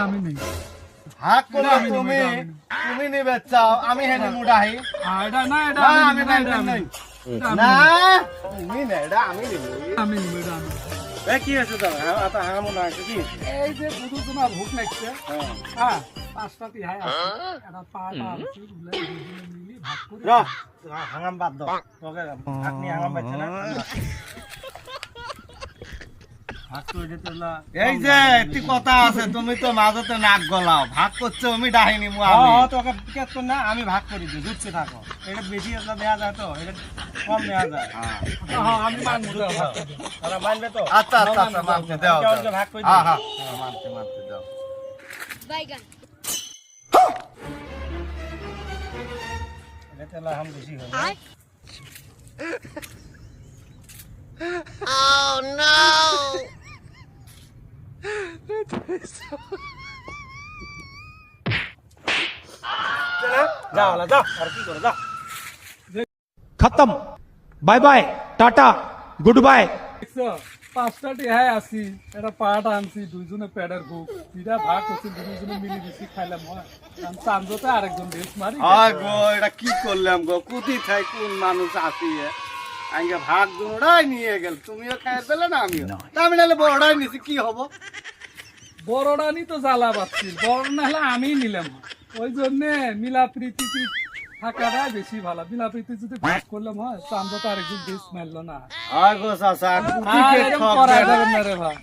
আমি নেই ভাগ করে তুমি তুমি নিবে চাও আমি হেনে মুডাহি এটা না এটা না আমি আমি নেই নাই না তুমি না এটা আমি নিব আমি নেই এটা আমি এ কি আছে তো আতা হামু না আছে কি এই যে বুধু তোমার ভুক লাগছে হ্যাঁ পাঁচটা তিহাই আছে এটা পাটা আছে মিলি ভাগ করে র হাঙ্গাম বাদ দাও তোকে ভাগ নিয়ে হাঙ্গাম বাজছে না এই যে একটি কথা আছে তুমি তো মাঝতে নাক গলাও ভাগ করছো আমি ডাহিনি মু আমি তোকে কেত না আমি ভাগ করে দিই বুঝতে থাকো এটা বেশি এটা দেয়া যায় তো এটা কম দেয়া যায় হ্যাঁ আমি মানবো তো তারা মানবে তো আচ্ছা আচ্ছা আচ্ছা মানতে দাও ভাগ করে দিই হ্যাঁ হ্যাঁ মানতে মানতে দাও বাইগান এটা তেলা হাম বেশি হবে Oh no! যাও না যাও আর কি করে যাও खत्म bye bye tata good bye দেখছো পাঁচটা টিহাই আছি এটা পাট আনছি দুইজনে পেডের ভুক দুইটা ভাগ করছি দুইজনে মিলি দিছি খাইলাম হয় আমি চান্দতে আরেকজন বেশ মারি আয় গো এটা কি করলাম গো কুতি থাই কোন মানুষ আসিয়ে আইগে ভাগ দুড়াই নিয়ে গেল তুমিও খাই পেলে না আমিও আমি নালে বড়াই নিছি কি হবো বড়টা নি তো জ্বালা পাচ্ছিল বড় না হলে আমি নিলাম ওই জন্যে মিলা প্রীতি থাকাটা বেশি ভালো মিলা প্রীতি যদি ভাগ করলাম হয় চান্দতে আরেকজন বেশ মারলো না আয় গো চাচা কুতি আর কে এরকম ঠক করা দেয় না। যাবে না রে ভাই